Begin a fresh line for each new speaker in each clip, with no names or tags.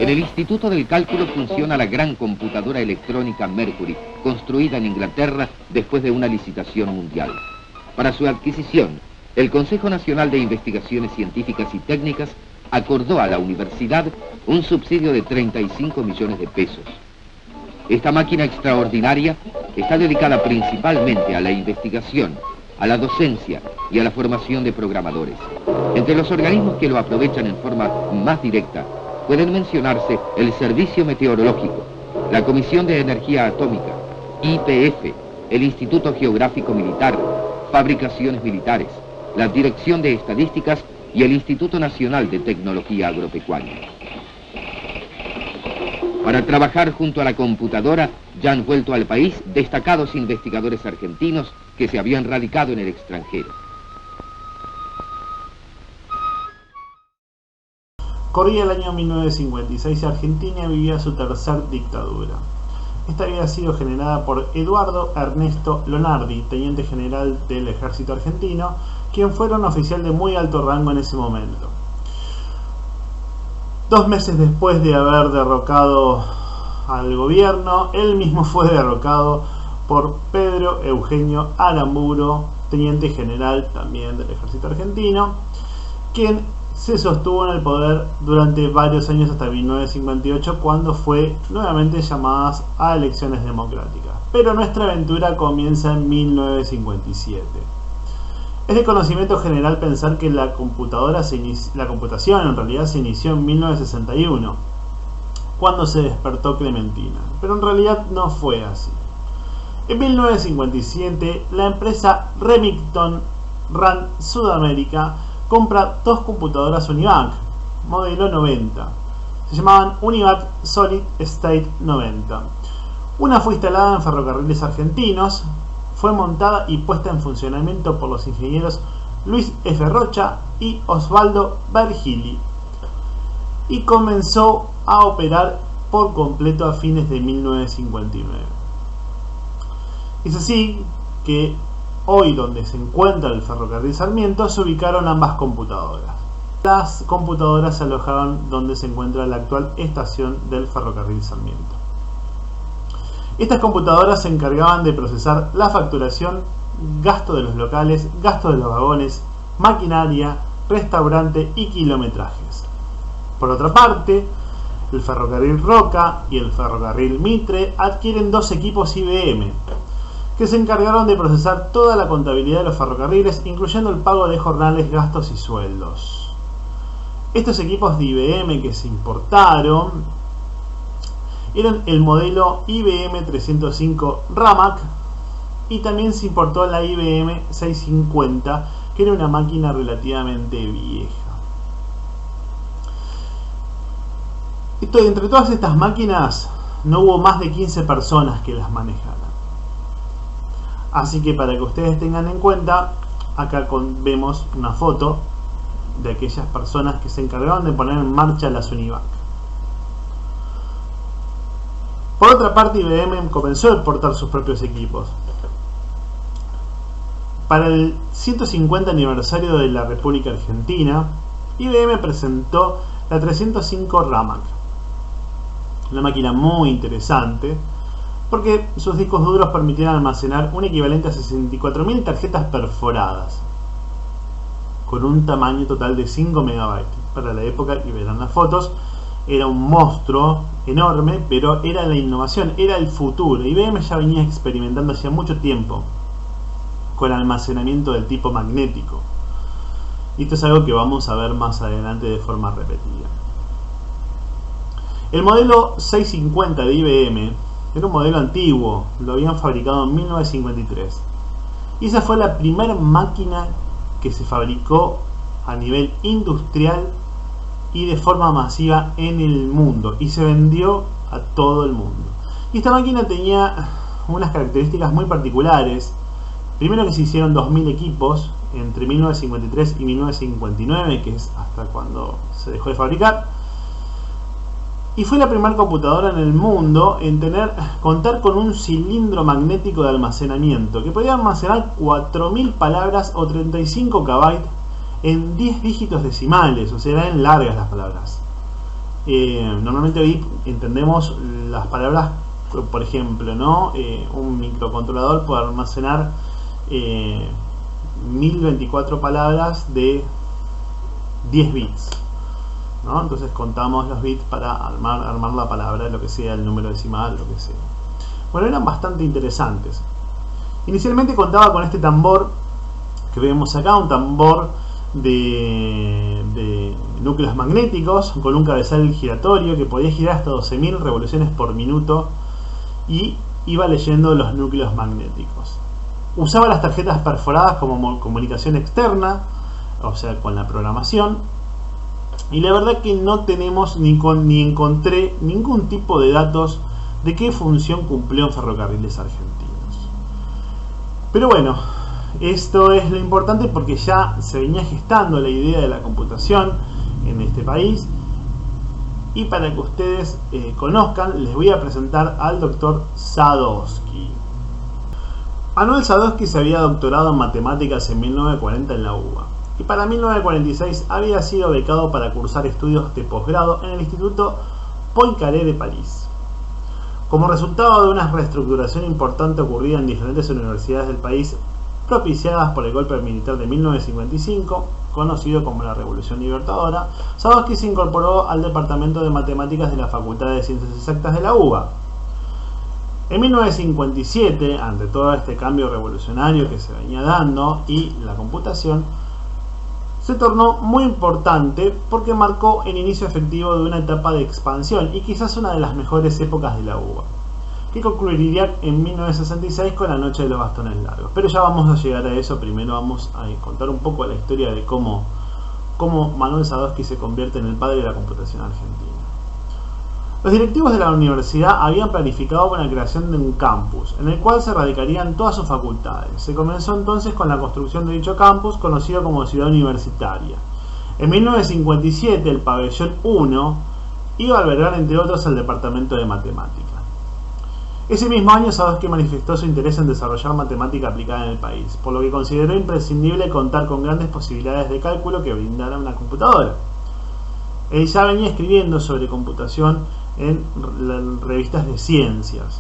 En el Instituto del Cálculo funciona la gran computadora electrónica Mercury, construida en Inglaterra después de una licitación mundial. Para su adquisición, el Consejo Nacional de Investigaciones Científicas y Técnicas acordó a la universidad un subsidio de 35 millones de pesos. Esta máquina extraordinaria está dedicada principalmente a la investigación, a la docencia y a la formación de programadores. Entre los organismos que lo aprovechan en forma más directa pueden mencionarse el Servicio Meteorológico, la Comisión de Energía Atómica, YPF, el Instituto Geográfico Militar, Fabricaciones Militares, la Dirección de Estadísticas y el Instituto Nacional de Tecnología Agropecuaria. Para trabajar junto a la computadora ya han vuelto al país destacados investigadores argentinos que se habían radicado en el extranjero.
Corría el año 1956 y Argentina vivía su tercer dictadura. Esta había sido generada por Eduardo Ernesto Lonardi, teniente general del ejército argentino, quien fuera un oficial de muy alto rango en ese momento. 2 meses después de haber derrocado al gobierno, él mismo fue derrocado por Pedro Eugenio Aramburu, teniente general también del ejército argentino, quien se sostuvo en el poder durante varios años hasta 1958, cuando fue nuevamente llamadas a elecciones democráticas. Pero nuestra aventura comienza en 1957. Es de conocimiento general pensar que la computación en realidad se inició en 1961, cuando se despertó Clementina, pero en realidad no fue así. En 1957, la empresa Remington Rand Sudamérica compra 2 computadoras Univac, modelo 90. Se llamaban Univac Solid State 90. Una fue instalada en Ferrocarriles Argentinos, fue montada y puesta en funcionamiento por los ingenieros Luis F. Rocha y Osvaldo Vergili, y comenzó a operar por completo a fines de 1959. Es así que hoy, donde se encuentra el ferrocarril Sarmiento, se ubicaron ambas computadoras. Las computadoras se alojaron donde se encuentra la actual estación del ferrocarril Sarmiento. Estas computadoras se encargaban de procesar la facturación, gasto de los locales, gasto de los vagones, maquinaria, restaurante y kilometrajes. Por otra parte, el ferrocarril Roca y el ferrocarril Mitre adquieren 2 equipos IBM, que se encargaron de procesar toda la contabilidad de los ferrocarriles, incluyendo el pago de jornales, gastos y sueldos. Estos equipos de IBM que se importaron eran el modelo IBM 305 Ramac, y también se importó la IBM 650, que era una máquina relativamente vieja. Entre todas estas máquinas no hubo más de 15 personas que las manejaran. Así que, para que ustedes tengan en cuenta, acá vemos una foto de aquellas personas que se encargaron de poner en marcha las Univac. Por otra parte, IBM comenzó a exportar sus propios equipos. Para el 150 aniversario de la República Argentina, IBM presentó la 305 Ramac, una máquina muy interesante, porque sus discos duros permitían almacenar un equivalente a 64.000 tarjetas perforadas, con un tamaño total de 5 MB. Para la época, y verán las fotos, era un monstruo enorme, pero era la innovación, era el futuro. IBM ya venía experimentando hacía mucho tiempo con almacenamiento del tipo magnético. Y esto es algo que vamos a ver más adelante de forma repetida. El modelo 650 de IBM era un modelo antiguo, lo habían fabricado en 1953. Y esa fue la primera máquina que se fabricó a nivel industrial y de forma masiva en el mundo, y se vendió a todo el mundo. Y esta máquina tenía unas características muy particulares. Primero, que se hicieron 2000 equipos entre 1953 y 1959, que es hasta cuando se dejó de fabricar. Y fue la primera computadora en el mundo en contar con un cilindro magnético de almacenamiento que podía almacenar 4000 palabras o 35 KB en 10 dígitos decimales, o sea, eran largas las palabras. Normalmente hoy entendemos las palabras, por ejemplo, ¿no? Un microcontrolador puede almacenar 1024 palabras de 10 bits, ¿no? Entonces contamos los bits para armar la palabra, lo que sea, el número decimal, lo que sea. Bueno, eran bastante interesantes. Inicialmente contaba con este tambor que vemos acá, un tambor de núcleos magnéticos con un cabezal giratorio que podía girar hasta 12.000 revoluciones por minuto y iba leyendo los núcleos magnéticos. Usaba las tarjetas perforadas como comunicación externa, o sea, con la programación. Y la verdad que no tenemos ni encontré ningún tipo de datos de qué función cumplió en Ferrocarriles Argentinos. Pero bueno, esto es lo importante porque ya se venía gestando la idea de la computación en este país. Y para que ustedes conozcan, les voy a presentar al doctor Sadowski. Manuel Sadowski se había doctorado en matemáticas en 1940 en la UBA. Y para 1946 había sido becado para cursar estudios de posgrado en el Instituto Poincaré de París. Como resultado de una reestructuración importante ocurrida en diferentes universidades del país, propiciadas por el golpe militar de 1955, conocido como la Revolución Libertadora, Sadowski se incorporó al Departamento de Matemáticas de la Facultad de Ciencias Exactas de la UBA. En 1957, ante todo este cambio revolucionario que se venía dando y la computación, se tornó muy importante porque marcó el inicio efectivo de una etapa de expansión y quizás una de las mejores épocas de la UBA, que concluiría en 1966 con la Noche de los Bastones Largos. Pero ya vamos a llegar a eso. Primero vamos a contar un poco la historia de cómo Manuel Sadowski se convierte en el padre de la computación argentina. Los directivos de la universidad habían planificado la creación de un campus, en el cual se radicarían todas sus facultades. Se comenzó entonces con la construcción de dicho campus, conocido como Ciudad Universitaria. En 1957 el pabellón 1 iba a albergar entre otros el departamento de matemática. Ese mismo año Sadowski manifestó su interés en desarrollar matemática aplicada en el país, por lo que consideró imprescindible contar con grandes posibilidades de cálculo que brindara una computadora. Él ya venía escribiendo sobre computación en revistas de ciencias.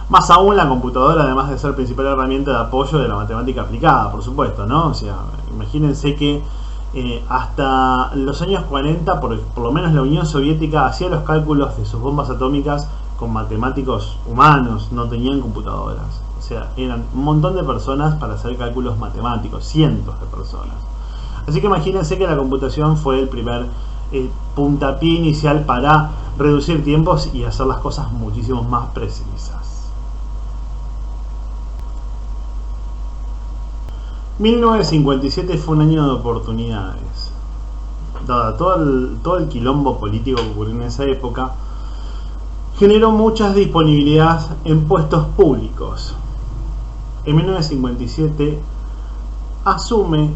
Más aún, la computadora, además de ser principal herramienta de apoyo de la matemática aplicada, por supuesto, ¿no? O sea, imagínense que hasta los años 40, por lo menos la Unión Soviética hacía los cálculos de sus bombas atómicas con matemáticos humanos, no tenían computadoras. O sea, eran un montón de personas para hacer cálculos matemáticos, cientos de personas. Así que imagínense que la computación fue el primer puntapié inicial para reducir tiempos y hacer las cosas muchísimo más precisas. 1957 fue un año de oportunidades. Dada todo el quilombo político que ocurrió en esa época, generó muchas disponibilidades en puestos públicos. En 1957 asume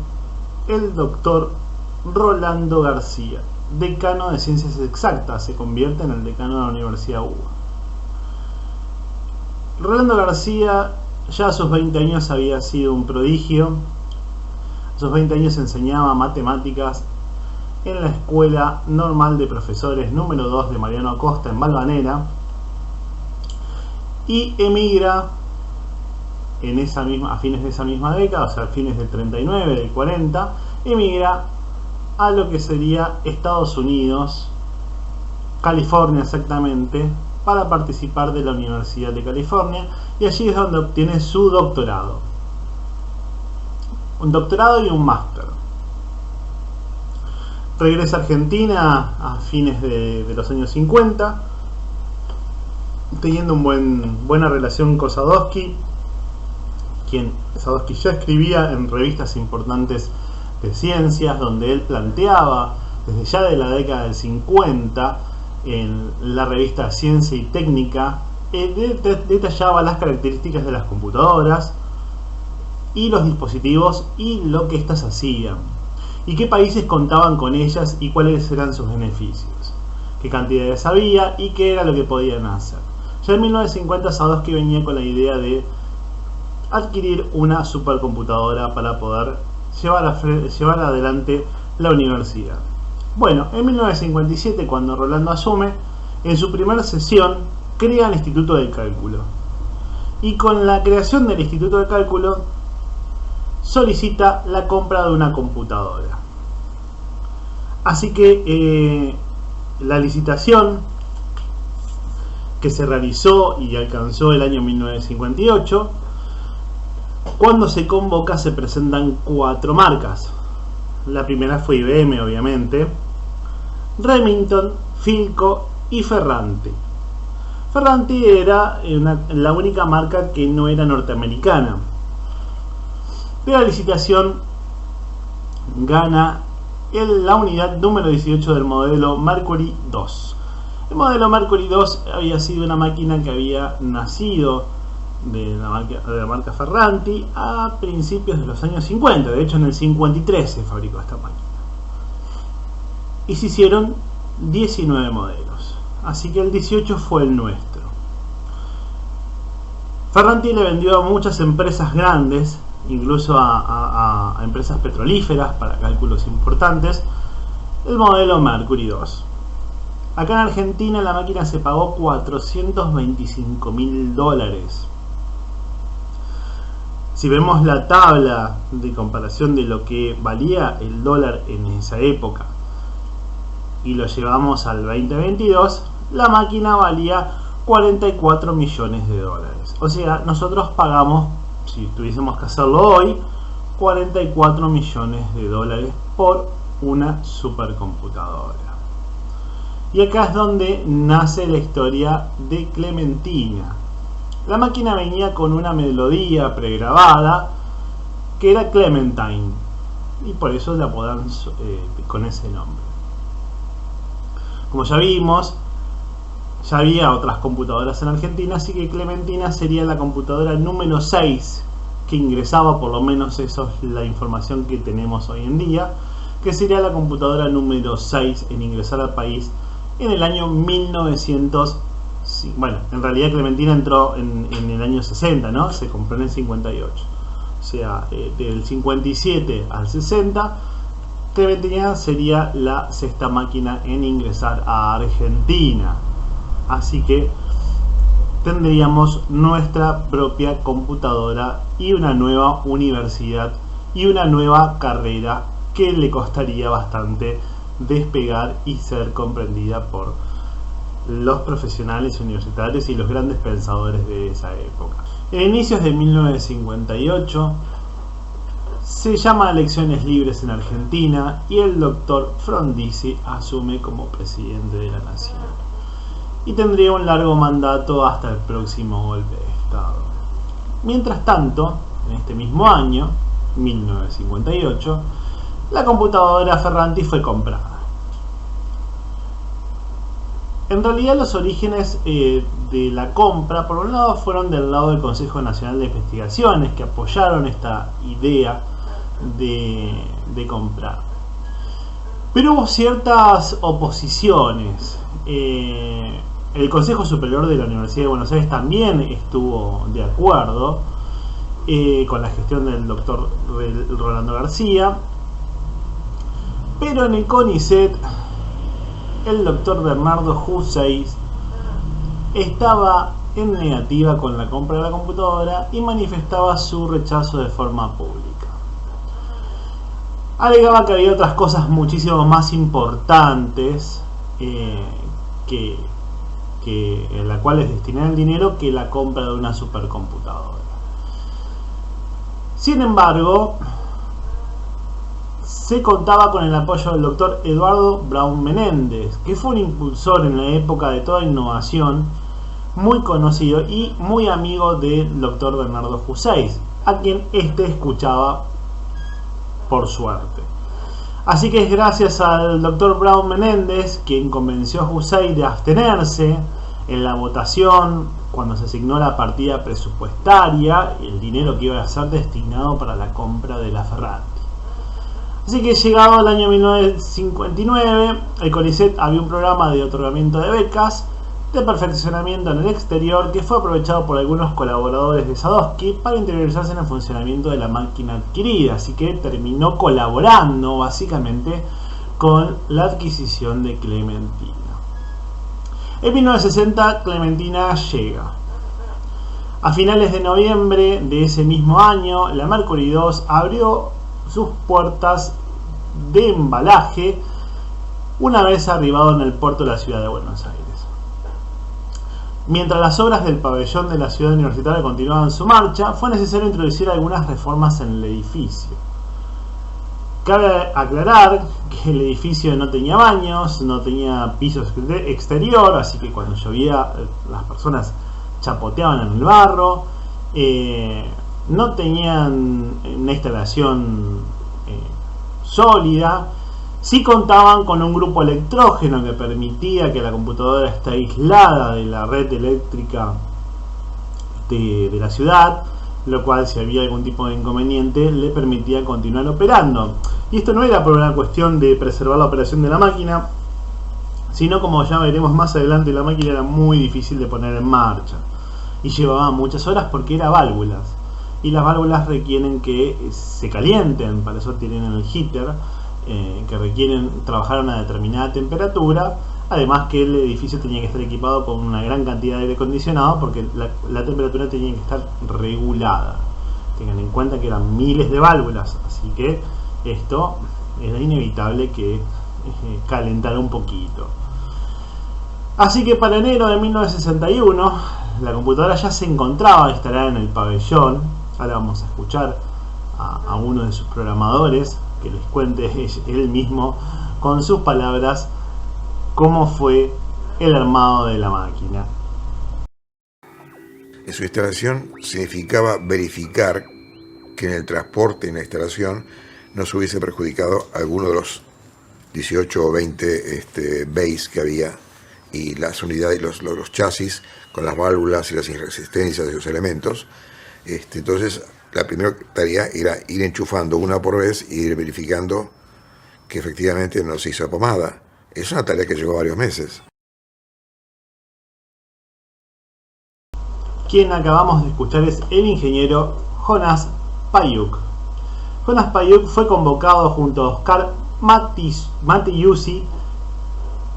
el doctor Rolando García, decano de Ciencias Exactas, se convierte en el decano de la Universidad UBA. Rolando García ya a sus 20 años había sido un prodigio. A sus 20 años enseñaba matemáticas en la Escuela Normal de Profesores número 2 de Mariano Acosta en Balvanera, y emigra a fines de esa misma década, o sea, a fines del 39, del 40, emigra a lo que sería Estados Unidos, California exactamente, para participar de la Universidad de California, y allí es donde obtiene su doctorado. Un doctorado y un máster. Regresa a Argentina a fines de los años 50, teniendo buena relación con Sadowski, quien Sadowski ya escribía en revistas importantes de ciencias, donde él planteaba desde ya de la década del 50 en la revista Ciencia y Técnica, detallaba las características de las computadoras y los dispositivos y lo que éstas hacían, y qué países contaban con ellas y cuáles eran sus beneficios, qué cantidades había y qué era lo que podían hacer. Ya en 1950 Sadowski venía con la idea de adquirir una supercomputadora para poder llevar adelante la universidad. Bueno, en 1957, cuando Rolando asume, en su primera sesión crea el Instituto del Cálculo. Y con la creación del Instituto del Cálculo solicita la compra de una computadora. Así que la licitación que se realizó y alcanzó el año 1958, cuando se convoca se presentan 4 marcas. La primera fue IBM, obviamente, Remington, Philco y Ferranti. Ferranti era la única marca que no era norteamericana. De la licitación gana la unidad número 18 del modelo Mercury 2. El modelo Mercury 2 había sido una máquina que había nacido de la marca Ferranti a principios de los años 50. De hecho, en el 53 se fabricó esta máquina. Y se hicieron 19 modelos. Así que el 18 fue el nuestro. Ferranti le vendió a muchas empresas grandes, incluso a empresas petrolíferas para cálculos importantes, el modelo Mercury 2. Acá en Argentina la máquina se pagó $425.000. Si vemos la tabla de comparación de lo que valía el dólar en esa época y lo llevamos al 2022, la máquina valía $44 millones. O sea, nosotros pagamos, si tuviésemos que hacerlo hoy, $44 millones por una supercomputadora. Y acá es donde nace la historia de Clementina. La máquina venía con una melodía pregrabada que era Clementine, y por eso la apodan con ese nombre. Como ya vimos, ya había otras computadoras en Argentina, así que Clementina sería la computadora número 6 que ingresaba, por lo menos eso es la información que tenemos hoy en día, que sería la computadora número 6 en ingresar al país en el año 1900. Bueno, en realidad Clementina entró en el año 60, ¿no? Se compró en el 58. O sea, del 57 al 60, Clementina sería la 6ª máquina en ingresar a Argentina. Así que tendríamos nuestra propia computadora y una nueva universidad y una nueva carrera que le costaría bastante despegar y ser comprendida por los profesionales universitarios y los grandes pensadores de esa época. En inicios de 1958 se llama a elecciones libres en Argentina y el doctor Frondizi asume como presidente de la nación y tendría un largo mandato hasta el próximo golpe de Estado. Mientras tanto, en este mismo año, 1958, la computadora Ferranti fue comprada. En realidad los orígenes de la compra, por un lado, fueron del lado del Consejo Nacional de Investigaciones, que apoyaron esta idea de comprar. Pero hubo ciertas oposiciones. El Consejo Superior de la Universidad de Buenos Aires también estuvo de acuerdo con la gestión del doctor Rolando García, pero en el CONICET el doctor Bernardo Husseis estaba en negativa con la compra de la computadora y manifestaba su rechazo de forma pública. Alegaba que había otras cosas muchísimo más importantes en la cual es destinar el dinero que la compra de una supercomputadora. Sin embargo, se contaba con el apoyo del doctor Eduardo Braun Menéndez, que fue un impulsor en la época de toda innovación, muy conocido y muy amigo del doctor Bernardo Husseis, a quien escuchaba por suerte. Así que es gracias al doctor Braun Menéndez quien convenció a Husseis de abstenerse en la votación cuando se asignó la partida presupuestaria y el dinero que iba a ser destinado para la compra de la Ferranti. Así que llegado el año 1959, el CONICET había un programa de otorgamiento de becas de perfeccionamiento en el exterior que fue aprovechado por algunos colaboradores de Sadowski para interiorizarse en el funcionamiento de la máquina adquirida, así que terminó colaborando básicamente con la adquisición de Clementina. En 1960 Clementina llega. A finales de noviembre de ese mismo año, la Mercury 2 abrió sus puertas de embalaje una vez arribado en el puerto de la ciudad de Buenos Aires. Mientras las obras del pabellón de la ciudad universitaria continuaban su marcha, fue necesario introducir algunas reformas en el edificio. Cabe aclarar que el edificio no tenía baños, no tenía piso exterior, así que cuando llovía las personas chapoteaban en el barro, no tenían una instalación sólida. Sí contaban con un grupo electrógeno que permitía que la computadora esté aislada de la red eléctrica de la ciudad, lo cual, si había algún tipo de inconveniente, le permitía continuar operando. Y esto no era por una cuestión de preservar la operación de la máquina, sino, como ya veremos más adelante, la máquina era muy difícil de poner en marcha y llevaba muchas horas porque era válvulas, y las válvulas requieren que se calienten, para eso tienen el heater, que requieren trabajar a una determinada temperatura. Además que el edificio tenía que estar equipado con una gran cantidad de aire acondicionado porque la temperatura tenía que estar regulada. Tengan en cuenta que eran miles de válvulas, así que esto era inevitable que calentara un poquito. Así que para enero de 1961 la computadora ya se encontraba instalada en el pabellón. Ahora vamos a escuchar a uno de sus programadores que les cuente él mismo con sus palabras cómo fue el armado de la máquina.
En su instalación significaba verificar que en el transporte y en la instalación no se hubiese perjudicado alguno de los 18 o 20 bays que había, y las unidades, los chasis con las válvulas y las resistencias de sus elementos. Entonces la primera tarea era ir enchufando una por vez y ir verificando que efectivamente no se hizo pomada. Es una tarea que llevó varios meses.
Quien acabamos de escuchar es el ingeniero Jonas Payuk. Jonas Payuk fue convocado junto a Oscar Mattiusi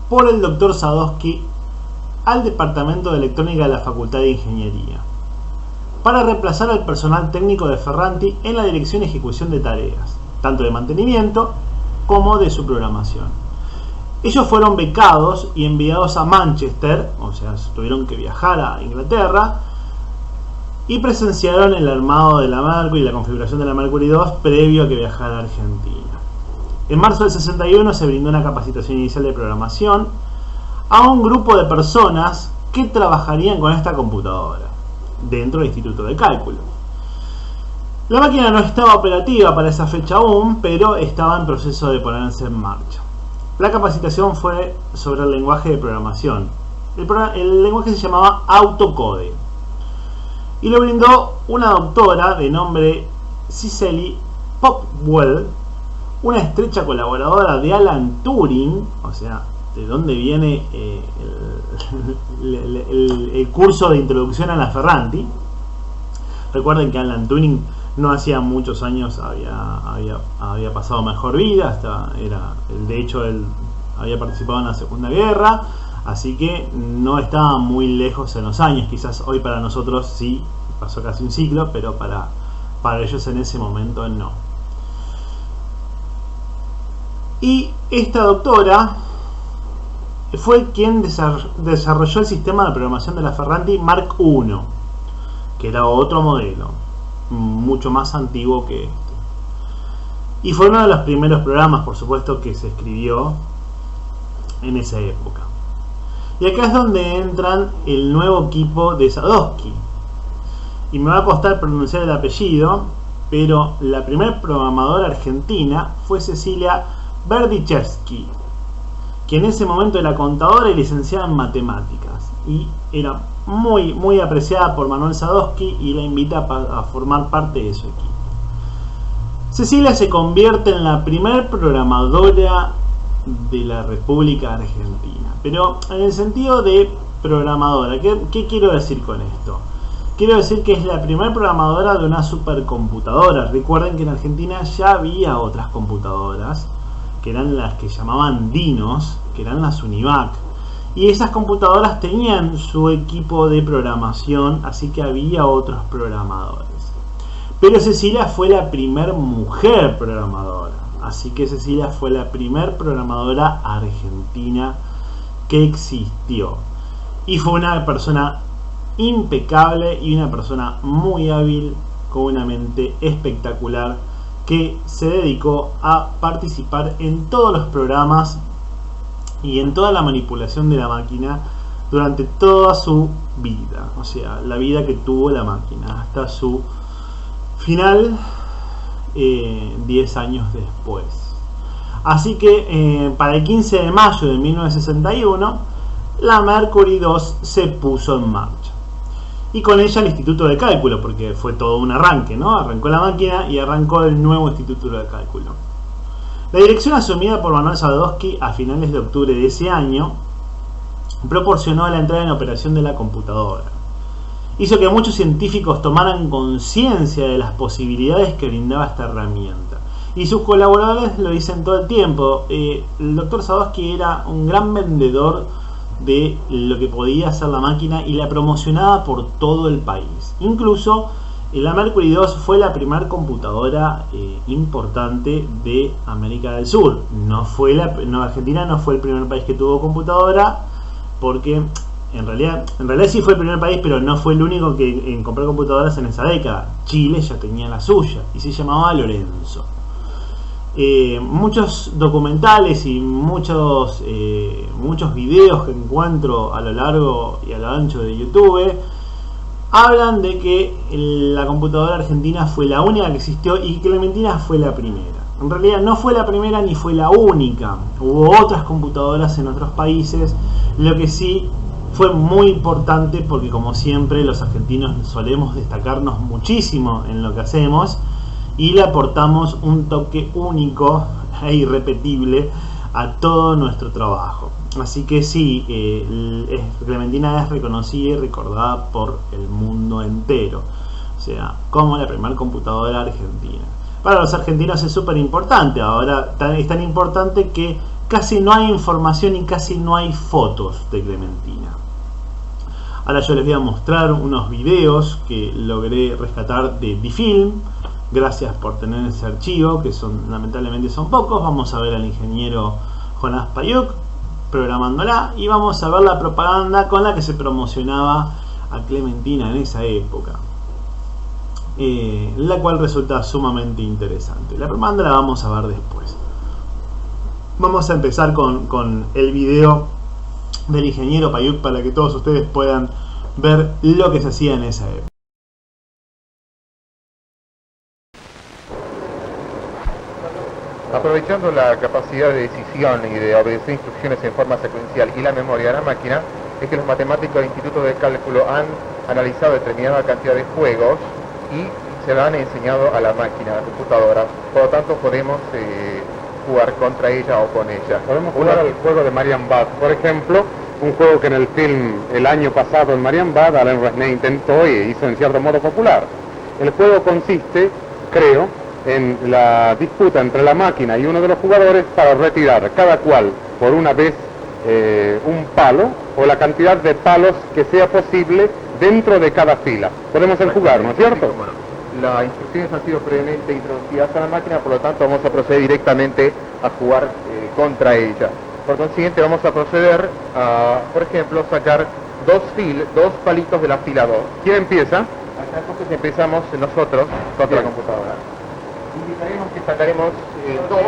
por el Dr. Sadowski al Departamento de Electrónica de la Facultad de Ingeniería para reemplazar al personal técnico de Ferranti en la dirección y ejecución de tareas, tanto de mantenimiento como de su programación. Ellos fueron becados y enviados a Manchester, o sea, tuvieron que viajar a Inglaterra, y presenciaron el armado de la Mercury y la configuración de la Mercury 2 previo a que viajara a Argentina. En marzo del 61 se brindó una capacitación inicial de programación a un grupo de personas que trabajarían con esta computadora dentro del Instituto de Cálculo. La máquina no estaba operativa para esa fecha aún, pero estaba en proceso de ponerse en marcha. La capacitación fue sobre el lenguaje de programación. El lenguaje se llamaba Autocode y lo brindó una doctora de nombre Cicely Popwell, una estrecha colaboradora de Alan Turing. O sea, de dónde viene el curso de introducción a la Ferranti. Recuerden que Alan Turing no hacía muchos años había pasado mejor vida, de hecho él había participado en la Segunda Guerra, así que no estaba muy lejos en los años. Quizás hoy para nosotros sí, pasó casi un siglo, pero para ellos en ese momento no. Y esta doctora fue quien desarrolló el sistema de programación de la Ferranti Mark I, que era otro modelo, mucho más antiguo que este. Y fue uno de los primeros programas, por supuesto, que se escribió en esa época. Y acá es donde entran el nuevo equipo de Sadowski. Y me va a costar pronunciar el apellido, pero la primera programadora argentina fue Cecilia Berdichevsky, que en ese momento era contadora y licenciada en matemáticas, y era muy apreciada por Manuel Sadowski y la invita a formar parte de su equipo. Cecilia se convierte en la primer programadora de la República Argentina, pero en el sentido de programadora, ¿qué quiero decir con esto? Quiero decir que es la primera programadora de una supercomputadora. Recuerden que en Argentina ya había otras computadoras que eran las que llamaban Dinos, que eran las Univac. Y esas computadoras tenían su equipo de programación, así que había otros programadores. Pero Cecilia fue la primer mujer programadora, así que Cecilia fue la primer programadora argentina que existió. Y fue una persona impecable y una persona muy hábil, con una mente espectacular, que se dedicó a participar en todos los programas y en toda la manipulación de la máquina durante toda su vida, o sea, la vida que tuvo la máquina hasta su final, 10 años después. Así que para el 15 de mayo de 1961 la Mercury 2 se puso en marcha, y con ella el Instituto de Cálculo, porque fue todo un arranque, ¿no? Arrancó la máquina y arrancó el nuevo Instituto de Cálculo. La dirección asumida por Manuel Sadowski a finales de octubre de ese año proporcionó la entrada en operación de la computadora. Hizo que muchos científicos tomaran conciencia de las posibilidades que brindaba esta herramienta. Y sus colaboradores lo dicen todo el tiempo. El doctor Sadowski era un gran vendedor de lo que podía hacer la máquina y la promocionaba por todo el país. Incluso la Mercury 2 fue la primera computadora importante de América del Sur. Argentina no fue el primer país que tuvo computadora, porque en realidad sí fue el primer país, pero no fue el único que compró computadoras en esa década. Chile ya tenía la suya y se llamaba Lorenzo. Muchos documentales y muchos videos que encuentro a lo largo y a lo ancho de YouTube hablan de que la computadora argentina fue la única que existió y que Clementina fue la primera. En realidad no fue la primera ni fue la única. Hubo otras computadoras en otros países. Lo que sí fue muy importante, porque como siempre los argentinos solemos destacarnos muchísimo en lo que hacemos y le aportamos un toque único e irrepetible a todo nuestro trabajo. Así que sí, Clementina es reconocida y recordada por el mundo entero, o sea, como la primera computadora argentina. Para los argentinos es súper importante. Ahora es tan importante que casi no hay información y casi no hay fotos de Clementina. Ahora yo les voy a mostrar unos videos que logré rescatar de Difilm. Gracias por tener ese archivo, que lamentablemente son pocos. Vamos a ver al ingeniero Jonás Payuk programándola y vamos a ver la propaganda con la que se promocionaba a Clementina en esa época, la cual resulta sumamente interesante. La propaganda la vamos a ver después. Vamos a empezar con el video del ingeniero Payuk para que todos ustedes puedan ver lo que se hacía en esa época.
Aprovechando la capacidad de decisión y de obedecer instrucciones en forma secuencial y la memoria de la máquina, es que los matemáticos del Instituto de Cálculo han analizado determinada cantidad de juegos y se lo han enseñado a la máquina, a la computadora. Por lo tanto, podemos jugar contra ella o con ella.
Podemos jugar al juego de Marienbad, por ejemplo, un juego que en el film el año pasado en Marienbad Alain Resnais intentó y hizo en cierto modo popular. El juego consiste, creo, en la disputa entre la máquina y uno de los jugadores para retirar cada cual por una vez un palo o la cantidad de palos que sea posible dentro de cada fila. Podemos jugar, ¿no es cierto?
Bueno, las instrucciones han sido previamente introducidas a la máquina, por lo tanto vamos a proceder directamente a jugar contra ella. Por consiguiente vamos a proceder a, por ejemplo, sacar dos palitos de la fila 2.
¿Quién empieza?
Acá entonces empezamos nosotros contra la computadora. Indicaremos que sacaremos 2.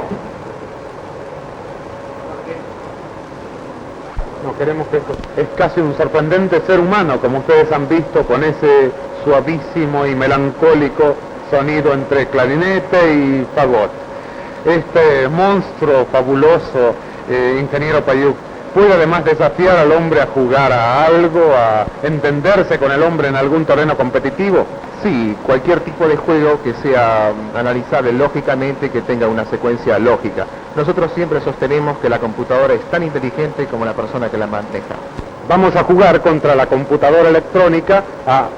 No queremos que esto es casi un sorprendente ser humano, como ustedes han visto, con ese suavísimo y melancólico sonido entre clarinete y fagot. Este monstruo fabuloso, ingeniero Payuk, puede además desafiar al hombre a jugar a algo, a entenderse con el hombre en algún terreno competitivo.
Sí, cualquier tipo de juego que sea analizable lógicamente, que tenga una secuencia lógica. Nosotros siempre sostenemos que la computadora es tan inteligente como la persona que la maneja.
Vamos a jugar contra la computadora electrónica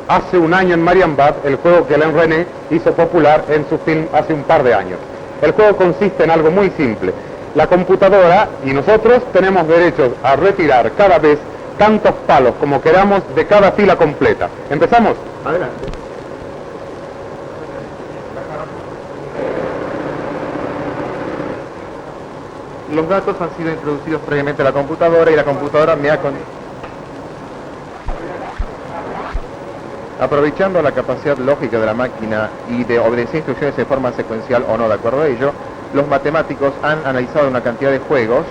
hace un año en Marienbad, el juego que Alain Resnais hizo popular en su film hace un par de años. El juego consiste en algo muy simple. La computadora y nosotros tenemos derecho a retirar cada vez tantos palos como queramos de cada fila completa. ¿Empezamos?
Adelante. Los datos han sido introducidos previamente a la computadora y la computadora me ha... Aprovechando la capacidad lógica de la máquina y de obedecer instrucciones de forma secuencial o no de acuerdo a ello, los matemáticos han analizado una cantidad de juegos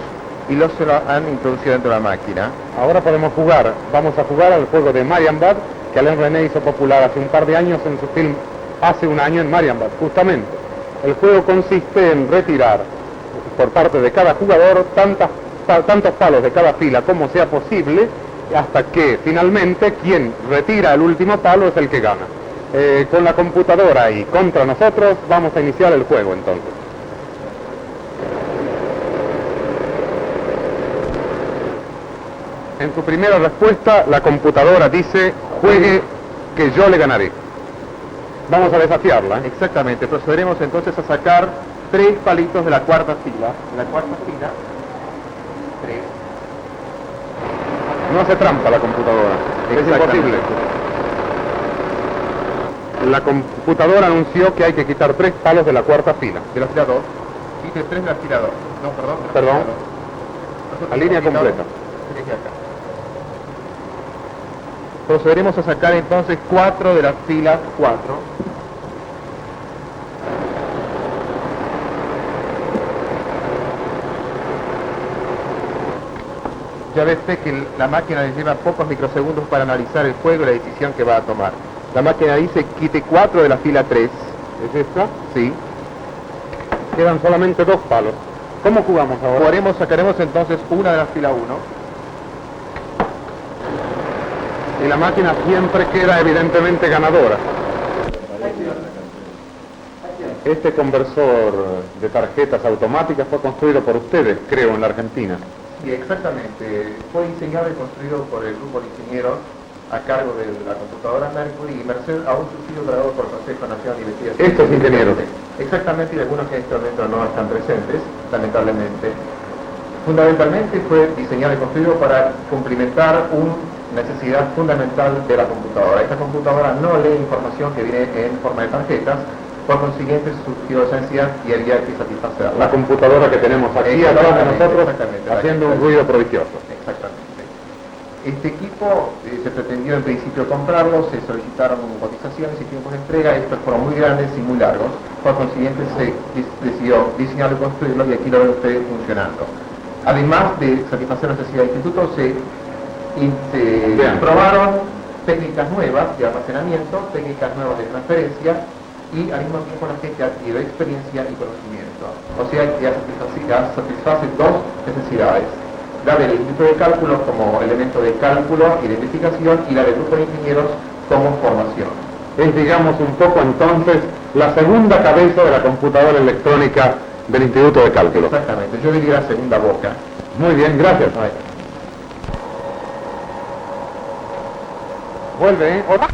y los han introducido dentro de la máquina.
Ahora podemos jugar. Vamos a jugar al juego de Marienbad, que Alain Resnais hizo popular hace un par de años en su film Hace un año en Marienbad, justamente. El juego consiste en retirar por parte de cada jugador tantos palos de cada fila como sea posible, hasta que finalmente quien retira el último palo es el que gana. Con la computadora y contra nosotros vamos a iniciar el juego entonces. En su primera respuesta la computadora dice: juegue que yo le ganaré. Vamos a desafiarla.
Exactamente, procederemos entonces a sacar 3 palitos de la cuarta fila. De la cuarta fila, 3.
No hace trampa la computadora, es imposible. La computadora anunció que hay que quitar 3 palos de la cuarta fila.
De la fila 2. Quite 3 de la fila 2. No, perdón.
Perdón. La línea completa.
Procederemos a sacar entonces 4 de la fila 4. Ya ves que la máquina le lleva pocos microsegundos para analizar el juego y la decisión que va a tomar. La máquina dice quite 4 de la fila 3.
¿Es esta?
Sí.
Quedan solamente 2 palos. ¿Cómo jugamos ahora?
Sacaremos entonces una de la fila 1.
Y la máquina siempre queda evidentemente ganadora. Este conversor de tarjetas automáticas fue construido por ustedes, creo, en la Argentina.
Sí, exactamente. Fue diseñado y construido por el grupo de ingenieros a cargo de la computadora Mercury y merced a un subsidio otorgado por el Consejo Nacional de Investigación.
Estos ingenieros.
Exactamente, y algunos que en este momento no están presentes, lamentablemente. Fundamentalmente fue diseñado y construido para cumplimentar una necesidad fundamental de la computadora. Esta computadora no lee información que viene en forma de tarjetas, por consiguiente surgió esa necesidad y había que satisfacerla.
La computadora que tenemos aquí atrás de nosotros haciendo un ruido prodigioso.
Exactamente. Este equipo se pretendió en principio comprarlo, se solicitaron cotizaciones y tiempos de entrega, estos fueron muy grandes y muy largos, por consiguiente se decidió diseñarlo y construirlo y aquí lo ven ustedes funcionando. Además de satisfacer la necesidad del instituto, se probaron técnicas nuevas de almacenamiento, técnicas nuevas de transferencia, y al mismo tiempo la gente adquiere experiencia y conocimiento. O sea, ya satisface 2 necesidades. La del Instituto de Cálculo como elemento de cálculo y de investigación, y la del grupo de ingenieros como formación.
Es, digamos, un poco entonces la segunda cabeza de la computadora electrónica del Instituto de Cálculo.
Exactamente, yo diría la segunda boca.
Muy bien, gracias. Vuelve, ¿eh? Hola.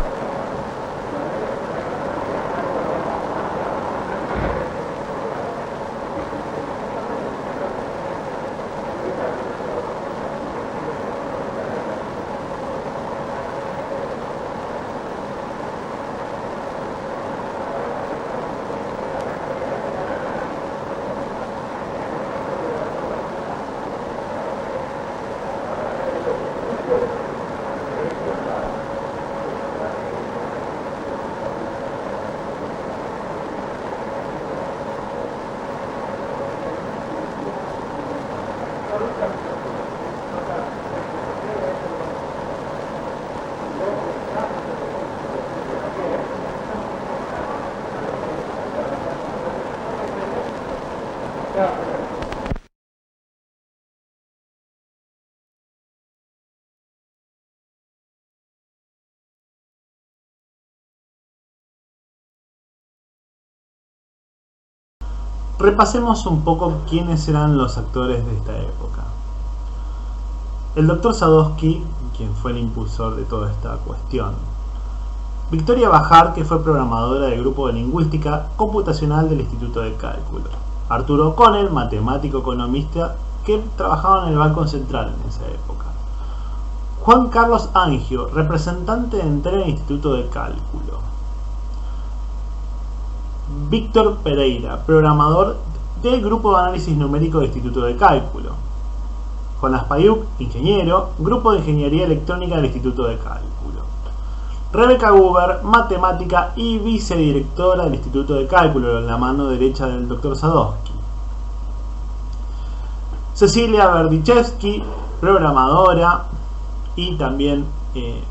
Repasemos un poco quiénes eran los actores de esta época. El Dr. Sadowski, quien fue el impulsor de toda esta cuestión. Victoria Bajar, que fue programadora del grupo de lingüística computacional del Instituto de Cálculo. Arturo O'Connell, matemático economista que trabajaba en el Banco Central en esa época. Juan Carlos Angio, representante de Entel en el Instituto de Cálculo. Víctor Pereira, programador del Grupo de Análisis Numérico del Instituto de Cálculo. Jonas Payuk, ingeniero, Grupo de Ingeniería Electrónica del Instituto de Cálculo. Rebeca Guber, matemática y vicedirectora del Instituto de Cálculo, en la mano derecha del Dr. Sadowski. Cecilia Berdichevsky, programadora y también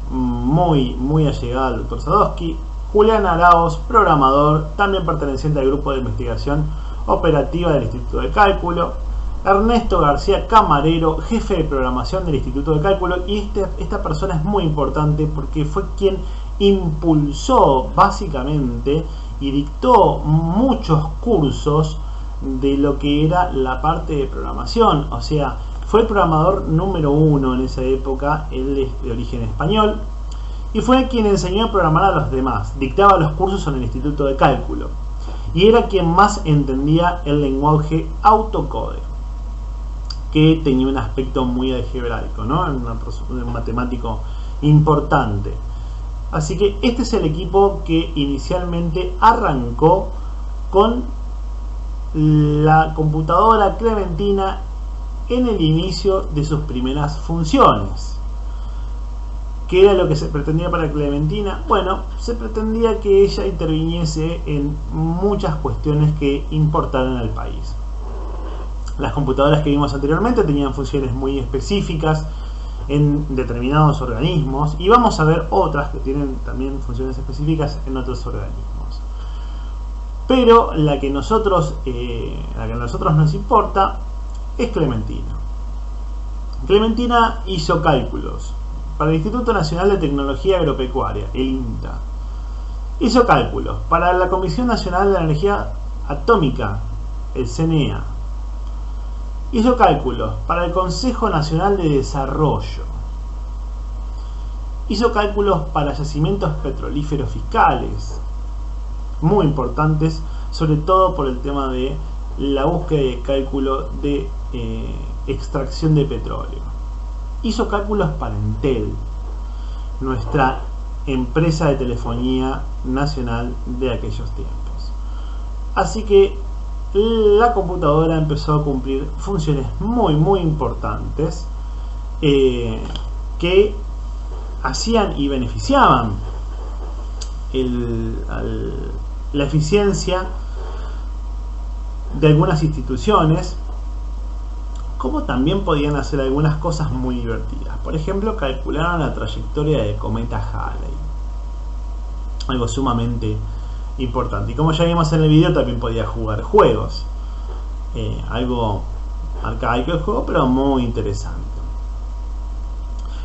muy allegada al Dr. Sadowski. Julián Arauz, programador, también perteneciente al grupo de investigación operativa del Instituto de Cálculo. Ernesto García Camarero, jefe de programación del Instituto de Cálculo, y esta persona es muy importante porque fue quien impulsó básicamente y dictó muchos cursos de lo que era la parte de programación. O sea, fue el programador número 1 en esa época, él es de origen español, y fue quien enseñó a programar a los demás, dictaba los cursos en el Instituto de Cálculo, y era quien más entendía el lenguaje autocode, que tenía un aspecto muy algebraico, ¿no? Un matemático importante. Así que este es el equipo que inicialmente arrancó con la computadora Clementina en el inicio de sus primeras funciones. ¿Qué era lo que se pretendía para Clementina? Bueno, se pretendía que ella interviniese en muchas cuestiones que importaran al país. Las computadoras que vimos anteriormente tenían funciones muy específicas en determinados organismos, y vamos a ver otras que tienen también funciones específicas en otros organismos. Pero la que a nosotros nos importa es Clementina. Clementina hizo cálculos para el Instituto Nacional de Tecnología Agropecuaria, el INTA. Hizo cálculos para la Comisión Nacional de Energía Atómica, el CNEA. Hizo cálculos para el Consejo Nacional de Desarrollo. Hizo cálculos para yacimientos petrolíferos fiscales, muy importantes, sobre todo por el tema de la búsqueda y cálculo de extracción de petróleo. Hizo cálculos para Entel, nuestra empresa de telefonía nacional de aquellos tiempos. Así que la computadora empezó a cumplir funciones muy importantes que hacían y beneficiaban la eficiencia de algunas instituciones, como también podían hacer algunas cosas muy divertidas. Por ejemplo, calcularon la trayectoria del cometa Halley, algo sumamente importante. Y como ya vimos en el video, también podía jugar juegos, algo arcaico el juego, pero muy interesante.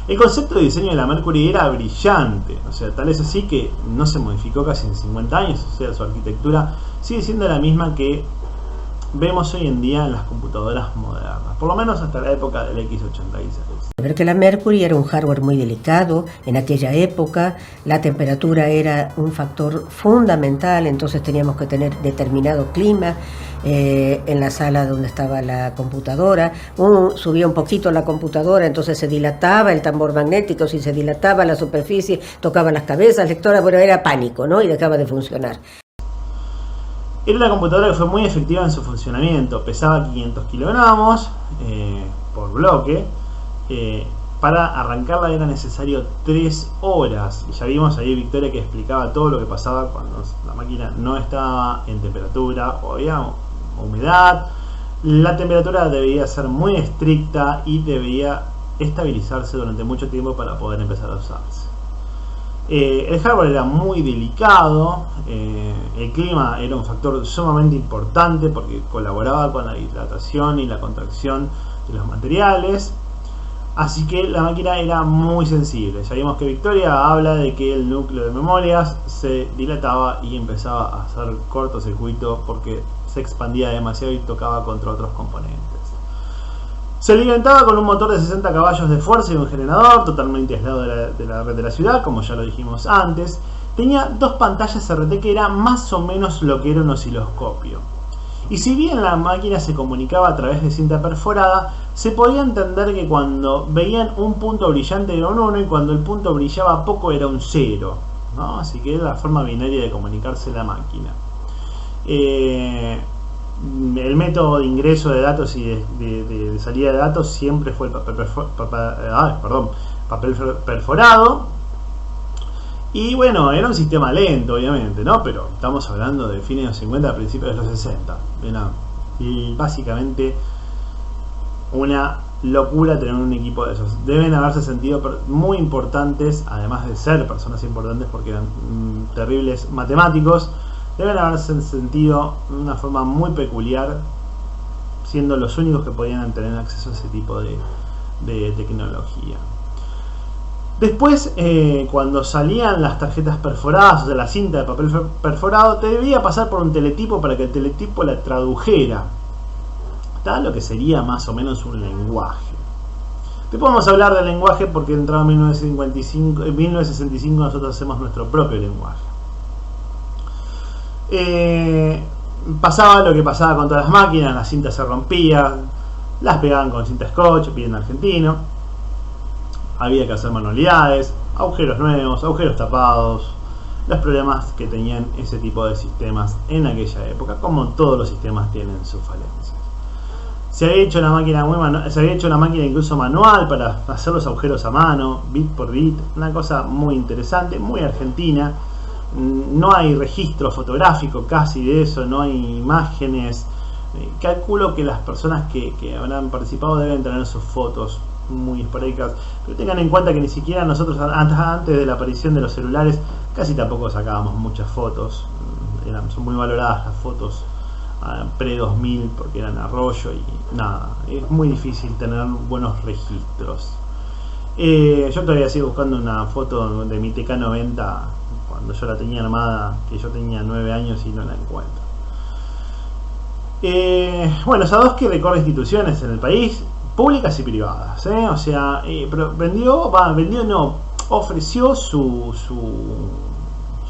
El concepto de diseño de la Mercury era brillante, o sea, tal es así que no se modificó casi en 50 años, o sea, su arquitectura sigue siendo la misma que vemos hoy en día en las computadoras modernas, por lo menos hasta la época del X86.
Ver que la Mercury era un hardware muy delicado en aquella época, la temperatura era un factor fundamental, entonces teníamos que tener determinado clima en la sala donde estaba la computadora. Subía un poquito la computadora, entonces se dilataba el tambor magnético, si se dilataba la superficie, tocaba las cabezas, lectora, bueno, era pánico, ¿no? Y dejaba de funcionar.
Era una computadora que fue muy efectiva en su funcionamiento, pesaba 500 kilogramos por bloque. Para arrancarla era necesario 3 horas. Y ya vimos ahí Victoria que explicaba todo lo que pasaba cuando la máquina no estaba en temperatura o había humedad. La temperatura debía ser muy estricta y debía estabilizarse durante mucho tiempo para poder empezar a usarse. El hardware era muy delicado, el clima era un factor sumamente importante porque colaboraba con la hidratación y la contracción de los materiales, así que la máquina era muy sensible. Ya vimos que Victoria habla de que el núcleo de memorias se dilataba y empezaba a hacer cortocircuito porque se expandía demasiado y tocaba contra otros componentes. Se alimentaba con un motor de 60 caballos de fuerza y un generador totalmente aislado de la red de la ciudad, como ya lo dijimos antes. Tenía 2 pantallas RT que era más o menos lo que era un osciloscopio. Y si bien la máquina se comunicaba a través de cinta perforada, se podía entender que cuando veían un punto brillante era un 1 y cuando el punto brillaba poco era un 0, ¿no? Así que era la forma binaria de comunicarse la máquina. El método de ingreso de datos y de salida de datos siempre fue el papel perforado. Y bueno, era un sistema lento, obviamente, ¿no? Pero estamos hablando de fines de los 50 a principios de los 60. Y básicamente una locura tener un equipo de esos. Deben haberse sentido muy importantes, además de ser personas importantes porque eran terribles matemáticos. Deben haberse sentido de una forma muy peculiar, siendo los únicos que podían tener acceso a ese tipo de tecnología. Después, cuando salían las tarjetas perforadas, o sea, la cinta de papel perforado, te debía pasar por un teletipo para que el teletipo la tradujera. Está lo que sería más o menos un lenguaje. Te podemos hablar del lenguaje porque entrado en 1965 nosotros hacemos nuestro propio lenguaje. Pasaba lo que pasaba con todas las máquinas, las cintas se rompían, las pegaban con cinta scotch, bien argentino. Había que hacer manualidades, agujeros nuevos, agujeros tapados, los problemas que tenían ese tipo de sistemas en aquella época, como todos los sistemas tienen sus falencias. Se había hecho una máquina incluso manual para hacer los agujeros a mano, bit por bit, una cosa muy interesante, muy argentina. No hay registro fotográfico casi de eso, no hay imágenes. Calculo que las personas que habrán participado deben tener sus fotos muy esporádicas, pero tengan en cuenta que ni siquiera nosotros antes de la aparición de los celulares casi tampoco sacábamos muchas fotos. Son muy valoradas las fotos pre-2000 porque eran arroyo y nada, es muy difícil tener buenos registros. Yo todavía sigo buscando una foto de mi TK90 cuando yo la tenía armada, que yo tenía 9 años y no la encuentro. Bueno, Sadowski recorre instituciones en el país, públicas y privadas, o sea, pero ofreció su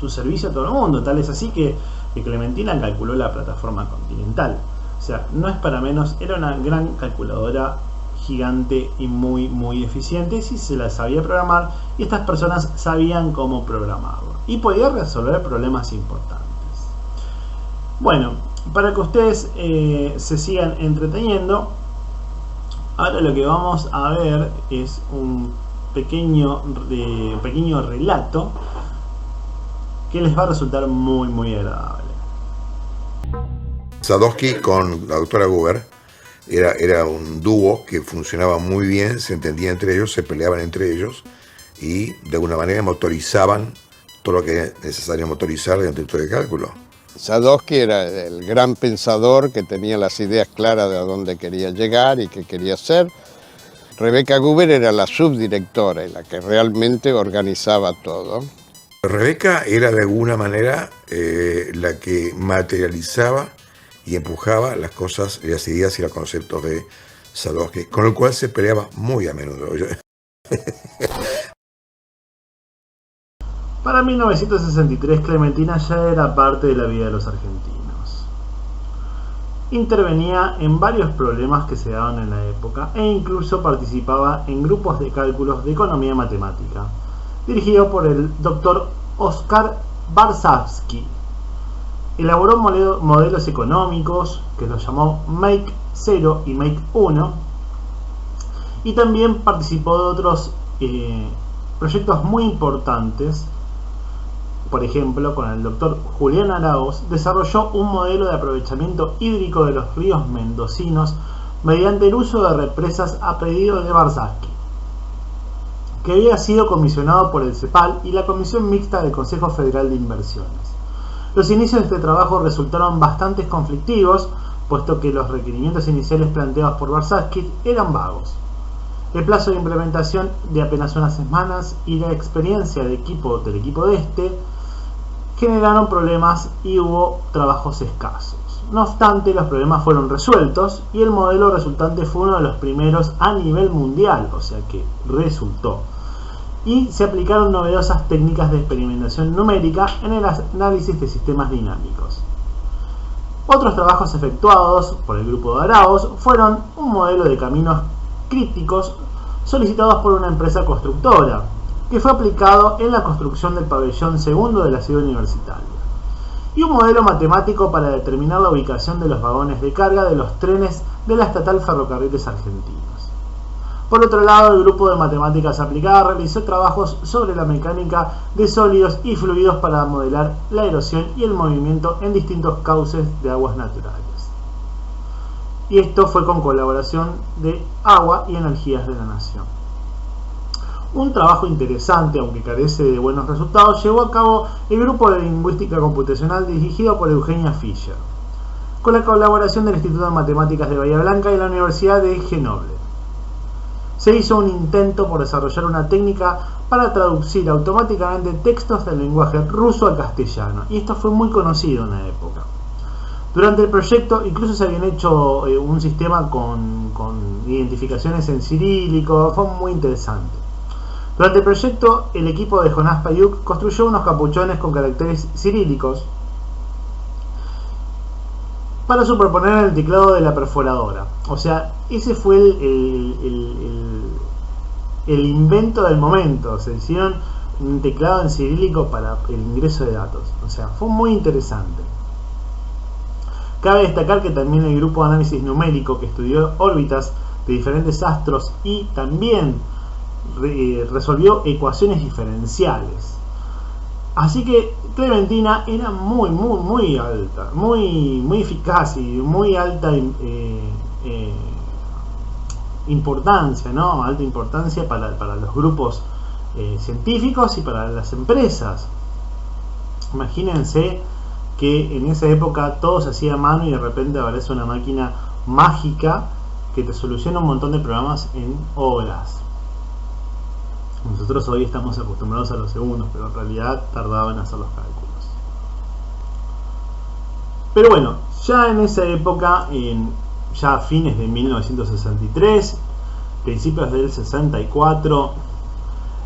servicio a todo el mundo, tal es así que Clementina calculó la plataforma continental. O sea, no es para menos, era una gran calculadora gigante y muy eficiente si se la sabía programar, y estas personas sabían cómo programarlo y podía resolver problemas importantes. Bueno, para que ustedes se sigan entreteniendo, ahora lo que vamos a ver es un pequeño relato que les va a resultar muy agradable.
Sadowski con la doctora Gruber era un dúo que funcionaba muy bien, se entendía entre ellos, se peleaban entre ellos y de alguna manera motorizaban todo lo que era necesario motorizar dentro del cálculo.
Sadowski era el gran pensador que tenía las ideas claras de a dónde quería llegar y qué quería hacer. Rebecca Gruber era la subdirectora y la que realmente organizaba todo.
Rebecca era de alguna manera la que materializaba y empujaba las cosas, las ideas y los conceptos de Sadowski, con lo cual se peleaba muy a menudo.
Para 1963, Clementina ya era parte de la vida de los argentinos. Intervenía en varios problemas que se daban en la época e incluso participaba en grupos de cálculos de economía matemática, dirigido por el doctor Oskar Warszawski. Elaboró modelos económicos que los llamó Make 0 y Make 1, y también participó de otros proyectos muy importantes. Por ejemplo, con el doctor Julián Araoz desarrolló un modelo de aprovechamiento hídrico de los ríos mendocinos mediante el uso de represas a pedido de Warszawski, que había sido comisionado por el CEPAL y la Comisión Mixta del Consejo Federal de Inversiones. Los inicios de este trabajo resultaron bastante conflictivos, puesto que los requerimientos iniciales planteados por Warszawski eran vagos. El plazo de implementación de apenas unas semanas y la experiencia del equipo de este generaron problemas y hubo trabajos escasos. No obstante, los problemas fueron resueltos y el modelo resultante fue uno de los primeros a nivel mundial, o sea que resultó. Y se aplicaron novedosas técnicas de experimentación numérica en el análisis de sistemas dinámicos. Otros trabajos efectuados por el grupo de Araos fueron un modelo de caminos críticos solicitados por una empresa constructora, que fue aplicado en la construcción del pabellón segundo de la ciudad universitaria, y un modelo matemático para determinar la ubicación de los vagones de carga de los trenes de la estatal Ferrocarriles Argentinos. Por otro lado, el grupo de matemáticas aplicadas realizó trabajos sobre la mecánica de sólidos y fluidos para modelar la erosión y el movimiento en distintos cauces de aguas naturales. Y esto fue con colaboración de Agua y Energías de la Nación. Un trabajo interesante, aunque carece de buenos resultados, llevó a cabo el grupo de lingüística computacional dirigido por Eugenia Fischer, con la colaboración del Instituto de Matemáticas de Bahía Blanca y la Universidad de Grenoble. Se hizo un intento por desarrollar una técnica para traducir automáticamente textos del lenguaje ruso al castellano, y esto fue muy conocido en la época. Durante el proyecto incluso se habían hecho un sistema con identificaciones en cirílico, fue muy interesante. Durante el proyecto, el equipo de Jonás Payuk construyó unos capuchones con caracteres cirílicos para superponer el teclado de la perforadora. O sea, ese fue el invento del momento. Se hicieron un teclado en cirílico para el ingreso de datos. O sea, fue muy interesante. Cabe destacar que también el grupo de análisis numérico, que estudió órbitas de diferentes astros y también resolvió ecuaciones diferenciales. Así que Clementina era muy alta, muy eficaz y muy alta importancia, ¿no? Alta importancia para los grupos científicos y para las empresas. Imagínense que en esa época todo se hacía a mano y de repente aparece una máquina mágica que te soluciona un montón de programas en horas. Nosotros hoy estamos acostumbrados a los segundos, pero en realidad tardaban en hacer los cálculos. Pero bueno, ya en esa época, ya a fines de 1963, principios del 64,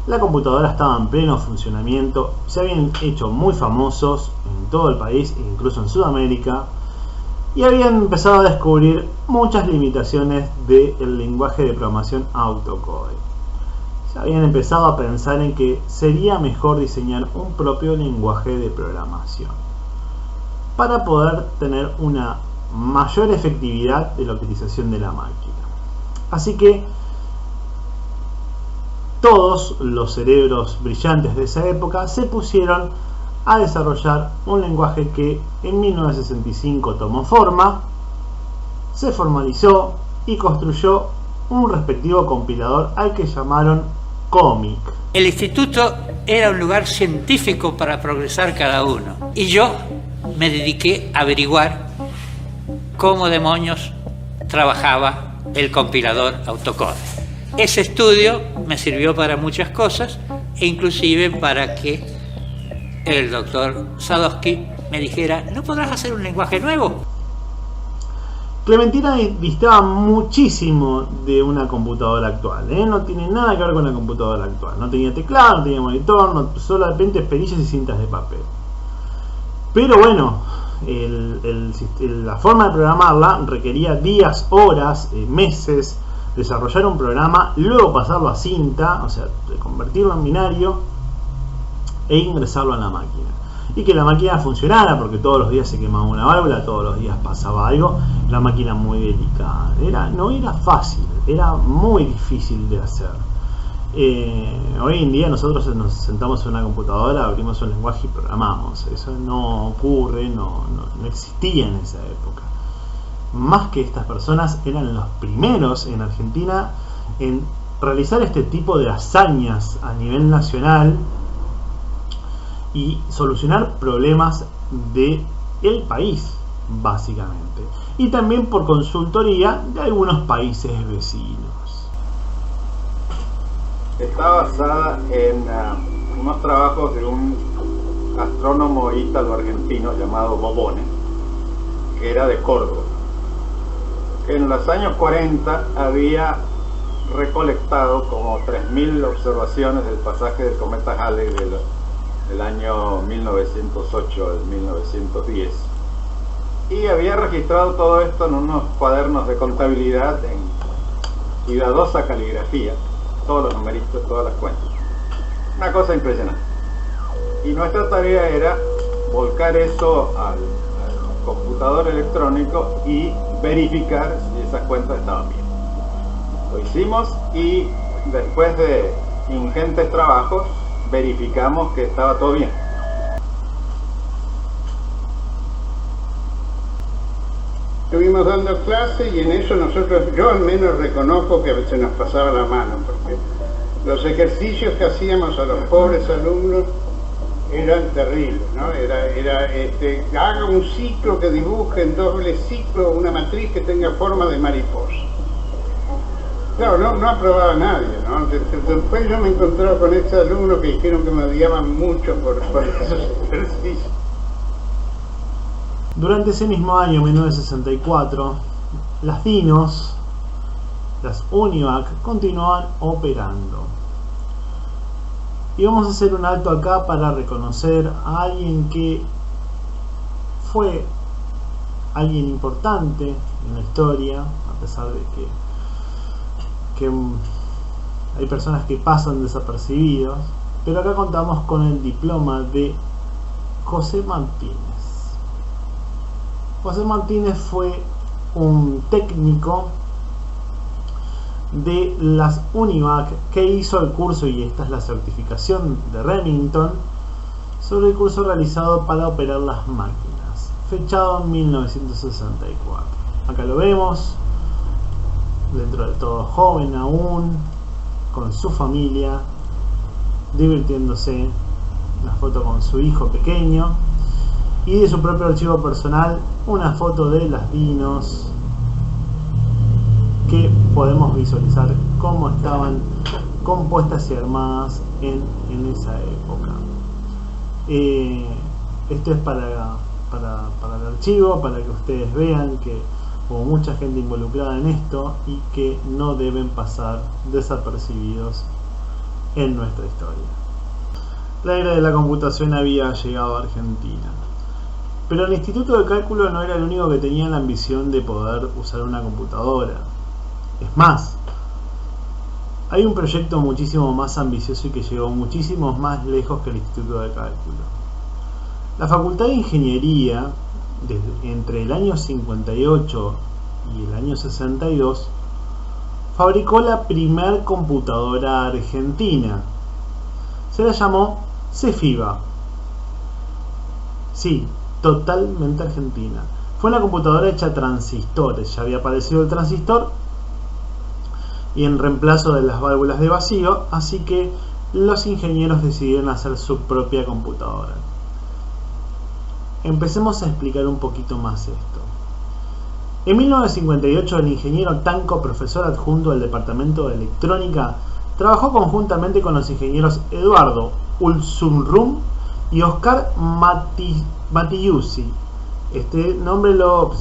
la computadora estaba en pleno funcionamiento, se habían hecho muy famosos en todo el país, incluso en Sudamérica, y habían empezado a descubrir muchas limitaciones del lenguaje de programación autocode. Se habían empezado a pensar en que sería mejor diseñar un propio lenguaje de programación para poder tener una mayor efectividad de la utilización de la máquina. Así que todos los cerebros brillantes de esa época se pusieron a desarrollar un lenguaje que en 1965 tomó forma, se formalizó y construyó un respectivo compilador al que llamaron Comic.
El instituto era un lugar científico para progresar cada uno, y yo me dediqué a averiguar cómo demonios trabajaba el compilador autocode. Ese estudio me sirvió para muchas cosas, e inclusive para que el doctor Sadowski me dijera: ¿no podrás hacer un lenguaje nuevo?
Clementina distaba muchísimo de una computadora actual, no tiene nada que ver con la computadora actual. No tenía teclado, no tenía monitor, solamente perillas y cintas de papel. Pero bueno, la forma de programarla requería días, horas, meses, desarrollar un programa, luego pasarlo a cinta, o sea, convertirlo en binario e ingresarlo a la máquina. Y que la máquina funcionara, porque todos los días se quemaba una válvula, todos los días pasaba algo, la máquina muy delicada. No era fácil, era muy difícil de hacer. Hoy en día nosotros nos sentamos en una computadora, abrimos un lenguaje y programamos. Eso no ocurre, no existía en esa época. Más que estas personas eran los primeros en Argentina en realizar este tipo de hazañas a nivel nacional y solucionar problemas del país, básicamente, y también por consultoría de algunos países vecinos.
Está basada en unos trabajos de un astrónomo ítalo-argentino llamado Bobone, que era de Córdoba, que en los años 40 había recolectado como 3.000 observaciones del pasaje del cometa Halley del año 1908 al 1910, y había registrado todo esto en unos cuadernos de contabilidad en cuidadosa caligrafía, todos los numeritos, todas las cuentas. Una cosa impresionante. Y nuestra tarea era volcar eso al computador electrónico y verificar si esas cuentas estaban bien. Lo hicimos y después de ingentes trabajos verificamos que estaba todo bien.
Estuvimos dando clase y en eso yo al menos reconozco que a veces nos pasaba la mano, porque los ejercicios que hacíamos a los pobres alumnos eran terribles, ¿no? Haga un ciclo que dibuje en doble ciclo una matriz que tenga forma de mariposa. Claro, no aprobaba nadie, ¿no? Después yo me encontraba con estos alumnos que dijeron que me odiaban mucho por esos ejercicios.
Durante ese mismo año, 1964, las DINOS, las UNIVAC, continuaban operando. Y vamos a hacer un alto acá para reconocer a alguien que fue alguien importante en la historia, a pesar de que hay personas que pasan desapercibidos, pero acá contamos con el diploma de José Martínez. José Martínez fue un técnico de las UNIVAC que hizo el curso, y esta es la certificación de Remington, sobre el curso realizado para operar las máquinas, fechado en 1964. Acá lo vemos, dentro de todo joven aún, con su familia, divirtiéndose, una foto con su hijo pequeño, y de su propio archivo personal una foto de las DINOS, que podemos visualizar cómo estaban compuestas y armadas en esa época. Esto es para el archivo, para que ustedes vean que hubo mucha gente involucrada en esto y que no deben pasar desapercibidos en nuestra historia. La era de la computación había llegado a Argentina, pero el Instituto de Cálculo no era el único que tenía la ambición de poder usar una computadora. Es más, hay un proyecto muchísimo más ambicioso y que llegó muchísimo más lejos que el Instituto de Cálculo. La Facultad de Ingeniería, entre el año 58 y el año 62, fabricó la primer computadora argentina. Se la llamó CEFIBA. Sí, totalmente argentina. Fue una computadora hecha a transistores. Ya había aparecido el transistor y en reemplazo de las válvulas de vacío, así que los ingenieros decidieron hacer su propia computadora. Empecemos a explicar un poquito más esto. En 1958 el ingeniero Tanco, profesor adjunto del departamento de electrónica, trabajó conjuntamente con los ingenieros Eduardo Ulsunrum y Oscar Mattiusi. Este nombre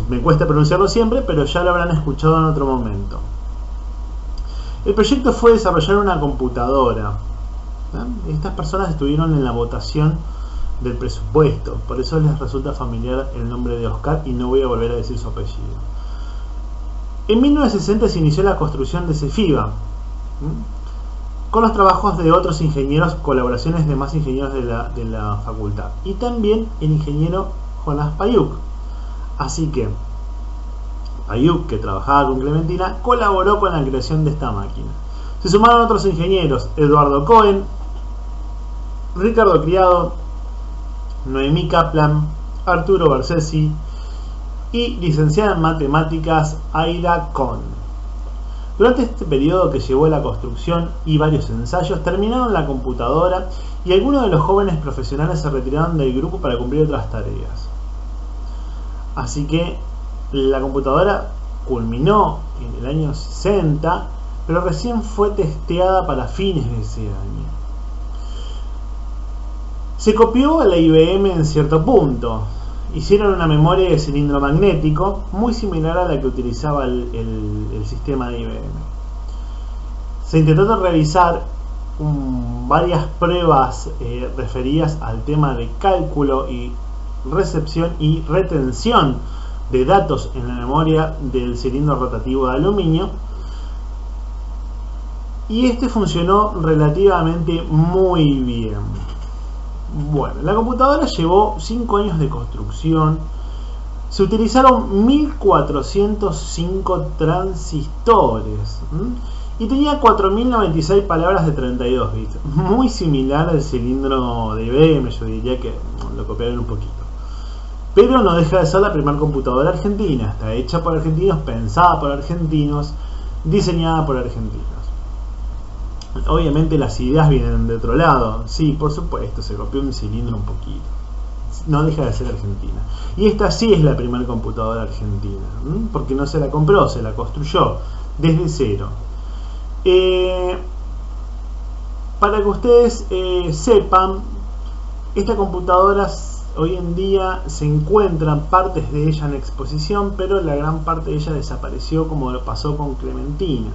me cuesta pronunciarlo siempre, pero ya lo habrán escuchado en otro momento. El proyecto fue desarrollar una computadora. Estas personas estuvieron en la votación del presupuesto, por eso les resulta familiar el nombre de Oscar y no voy a volver a decir su apellido. En 1960 se inició la construcción de CEFIBA, con los trabajos de otros ingenieros, colaboraciones de más ingenieros de la facultad, y también el ingeniero Jonás Payuk. Así que Payuk, que trabajaba con Clementina, colaboró con la creación de esta máquina. Se sumaron otros ingenieros: Eduardo Cohen, Ricardo Criado, Noemí Kaplan, Arturo Bersesi y licenciada en matemáticas Aida Kohn. Durante este periodo que llevó a la construcción y varios ensayos, terminaron la computadora y algunos de los jóvenes profesionales se retiraron del grupo para cumplir otras tareas. Así que la computadora culminó en el año 60, pero recién fue testeada para fines de ese año. Se copió a la IBM en cierto punto. Hicieron una memoria de cilindro magnético muy similar a la que utilizaba el sistema de IBM. Se intentó realizar varias pruebas referidas al tema de cálculo y recepción y retención de datos en la memoria del cilindro rotativo de aluminio, y este funcionó relativamente muy bien. Bueno, la computadora llevó 5 años de construcción. Se utilizaron 1405 transistores y tenía 4096 palabras de 32 bits, muy similar al cilindro de IBM. Yo diría que lo copiaron un poquito, pero no deja de ser la primera computadora argentina. Está hecha por argentinos, pensada por argentinos, diseñada por argentinos. Obviamente las ideas vienen de otro lado, sí, por supuesto, se copió un cilindro un poquito, no deja de ser argentina. Y esta sí es la primera computadora argentina, porque no se la compró, se la construyó desde cero. Para que ustedes sepan, esta computadora hoy en día se encuentran partes de ella en exposición, pero la gran parte de ella desapareció, como lo pasó con Clementina.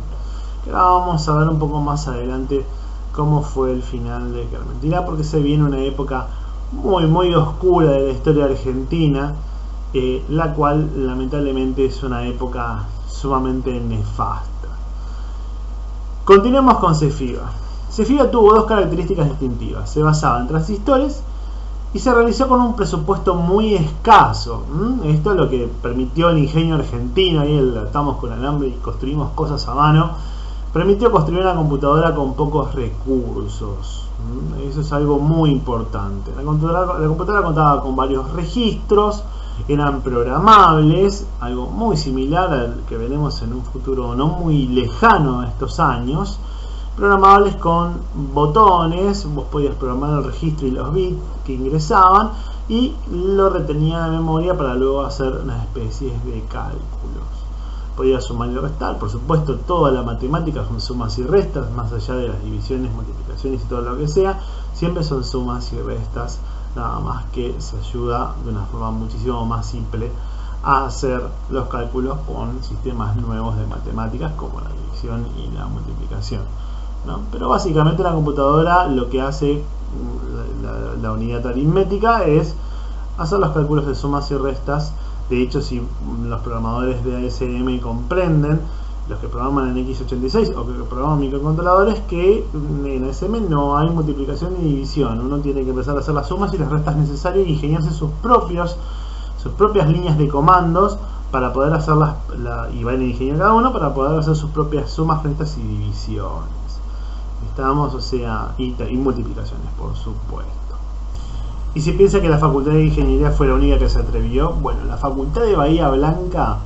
Ahora vamos a ver un poco más adelante cómo fue el final de Clementina, porque se viene una época muy oscura de la historia argentina, la cual lamentablemente es una época sumamente nefasta. Continuemos con Cefiva. Cefiva tuvo dos características distintivas: se basaba en transistores y se realizó con un presupuesto muy escaso. Esto es lo que permitió el ingenio argentino. Ahí estamos con alambre y construimos cosas a mano. Permitió construir una computadora con pocos recursos. Eso es algo muy importante. La computadora contaba con varios registros, eran programables, algo muy similar al que veremos en un futuro no muy lejano a estos años. Programables con botones, vos podías programar el registro y los bits que ingresaban y lo retenía en memoria para luego hacer una especie de cálculos. Podía sumar y restar, por supuesto, toda la matemática son sumas y restas, más allá de las divisiones, multiplicaciones y todo lo que sea, siempre son sumas y restas, nada más que se ayuda de una forma muchísimo más simple a hacer los cálculos con sistemas nuevos de matemáticas como la división y la multiplicación, ¿no? Pero básicamente la computadora lo que hace, la unidad aritmética, es hacer los cálculos de sumas y restas. De hecho, si los programadores de ASM comprenden, los que programan en x86 o que programan microcontroladores, que en ASM no hay multiplicación ni división. Uno tiene que empezar a hacer las sumas y las restas necesarias y ingeniarse sus propias líneas de comandos para poder hacerlas, y va en el ingenio cada uno, para poder hacer sus propias sumas, restas y divisiones. Estamos, o sea, y multiplicaciones, por supuesto. Y si piensa que la Facultad de Ingeniería fue la única que se atrevió, bueno, la Facultad de Bahía Blanca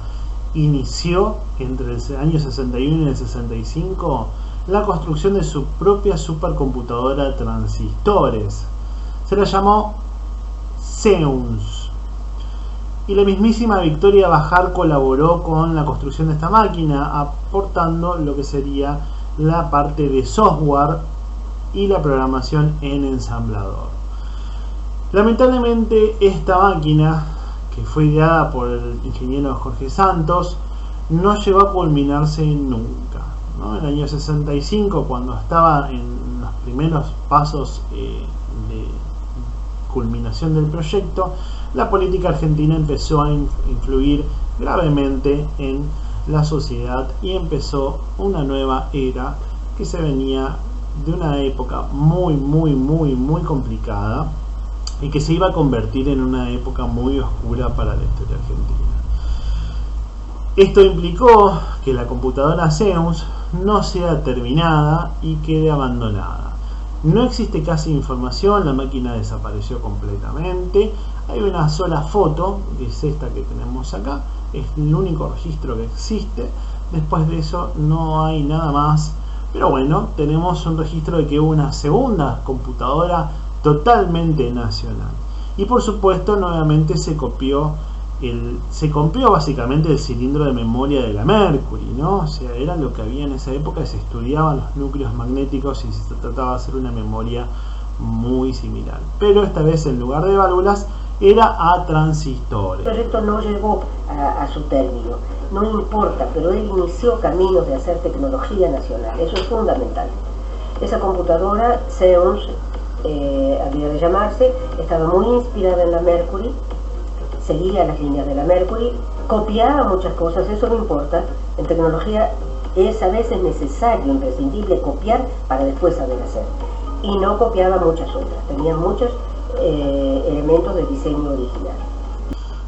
inició entre el año 61 y el 65 la construcción de su propia supercomputadora de transistores. Se la llamó Zeus. Y la mismísima Victoria Bajar colaboró con la construcción de esta máquina, aportando lo que sería la parte de software y la programación en ensamblador. Lamentablemente esta máquina, que fue ideada por el ingeniero Jorge Santos, no llegó a culminarse nunca, ¿no? En el año 65, cuando estaba en los primeros pasos de culminación del proyecto, la política argentina empezó a influir gravemente en la sociedad y empezó una nueva era que se venía de una época muy complicada y que se iba a convertir en una época muy oscura para la historia argentina. Esto implicó que la computadora Zeus no sea terminada y quede abandonada. No existe casi información, la máquina desapareció completamente. Hay una sola foto, que es esta que tenemos acá, es el único registro que existe. Después de eso no hay nada más. Pero bueno, tenemos un registro de que hubo una segunda computadora totalmente nacional. Y por supuesto, nuevamente se copió básicamente el cilindro de memoria de la Mercury, ¿no? O sea, era lo que había en esa época, se estudiaban los núcleos magnéticos y se trataba de hacer una memoria muy similar. Pero esta vez, en lugar de válvulas, era a transistores.
El proyecto no llegó a su término, no importa, pero él inició caminos de hacer tecnología nacional, eso es fundamental. Esa computadora, Zeus, había de llamarse, estaba muy inspirada en la Mercury, seguía las líneas de la Mercury, Copiaba muchas cosas, eso no importa. En tecnología es a veces necesario, imprescindible copiar para después saber hacer. Y no copiaba muchas otras, tenía muchos elementos de diseño original.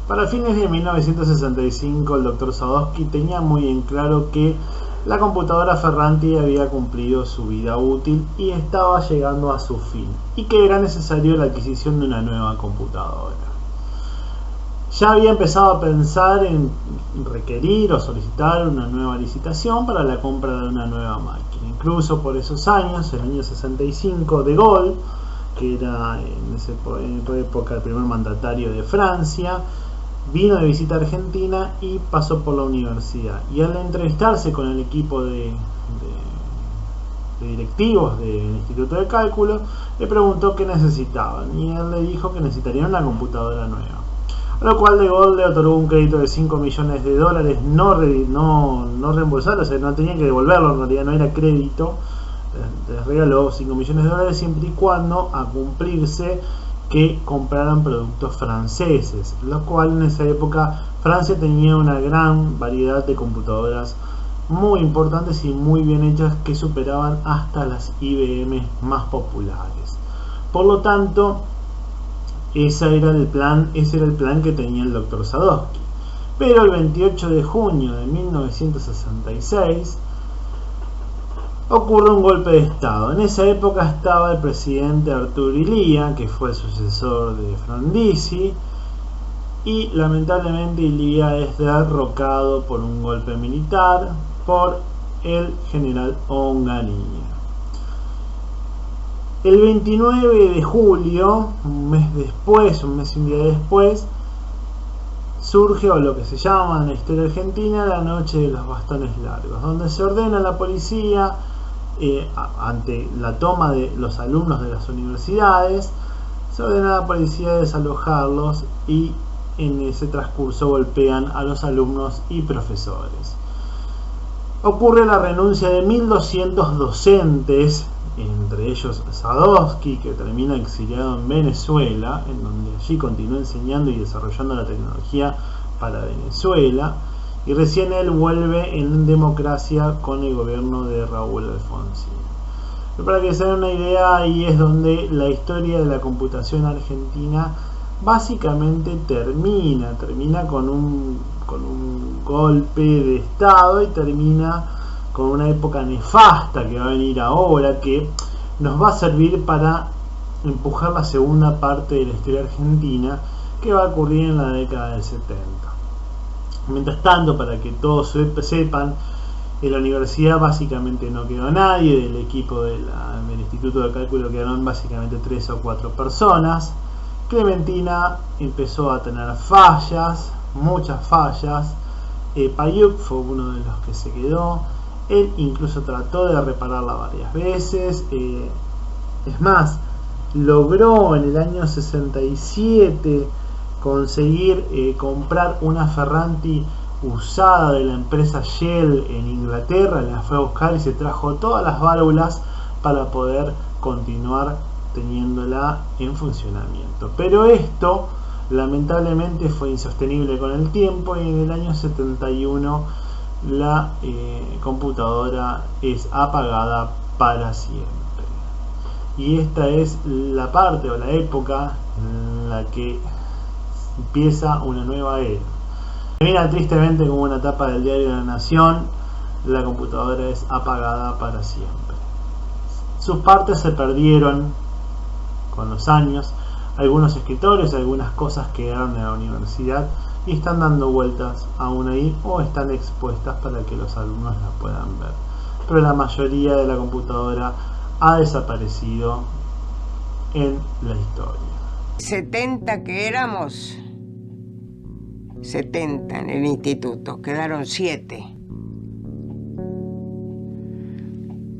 Para fines de 1965 el Dr. Sadowski tenía muy en claro que la computadora Ferranti había cumplido su vida útil y estaba llegando a su fin, y que era necesario la adquisición de una nueva computadora. Ya había empezado a pensar en requerir o solicitar una nueva licitación para la compra de una nueva máquina. Incluso por esos años, en el año 65, De Gaulle, que era en esa época el primer mandatario de Francia, vino de visita a Argentina y pasó por la universidad. Y al entrevistarse con el equipo de directivos del Instituto de Cálculo, le preguntó qué necesitaban. Y él le dijo que necesitarían una computadora nueva. A lo cual De Gaulle le otorgó un crédito de $5 millones no reembolsado, o sea, no tenían que devolverlo, en realidad no era crédito. Les regaló $5 millones siempre y cuando a cumplirse que compraran productos franceses, lo cual en esa época Francia tenía una gran variedad de computadoras muy importantes y muy bien hechas que superaban hasta las IBM más populares. Por lo tanto, ese era el plan que tenía el Dr. Sadowski. Pero el 28 de junio de 1966 ocurre un golpe de estado. En esa época estaba el presidente Arturo Illia, que fue el sucesor de Frondizi, y lamentablemente Illia es derrocado por un golpe militar por el general Onganía. El 29 de julio, un mes y un día después, surge, o lo que se llama en la historia argentina, la noche de los bastones largos, donde se ordena a la policía, ante la toma de los alumnos de las universidades, se ordena a la policía desalojarlos, y en ese transcurso golpean a los alumnos y profesores. Ocurre la renuncia de 1.200 docentes, entre ellos Sadowski, que termina exiliado en Venezuela, en donde allí continúa enseñando y desarrollando la tecnología para Venezuela, y recién él vuelve en democracia con el gobierno de Raúl Alfonsín. Pero para que se den una idea, ahí es donde la historia de la computación argentina básicamente termina con un golpe de estado, y termina con una época nefasta que va a venir ahora, que nos va a servir para empujar la segunda parte de la historia argentina, que va a ocurrir en la década del 70. Mientras tanto, para que todos sepan, en la universidad básicamente no quedó nadie. Del equipo del Instituto de Cálculo quedaron básicamente 3 o 4 personas. Clementina empezó a tener fallas, muchas fallas. Payuk fue uno de los que se quedó. Él incluso trató de repararla varias veces. Es más, logró en el año 67 conseguir comprar una Ferranti usada de la empresa Shell en Inglaterra. La fue a buscar y se trajo todas las válvulas para poder continuar teniéndola en funcionamiento. Pero esto lamentablemente fue insostenible con el tiempo, y en el año 71 la computadora es apagada para siempre. Y esta es la parte o la época en la que empieza una nueva era. Termina tristemente como una tapa del diario La Nación: la computadora es apagada para siempre. Sus partes se perdieron con los años, algunos escritorios, algunas cosas quedaron en la universidad y están dando vueltas aún ahí, o están expuestas para que los alumnos la puedan ver. Pero la mayoría de la computadora ha desaparecido en la historia.
70 que éramos, 70 en el instituto, quedaron 7.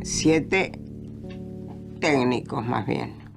7 técnicos más bien.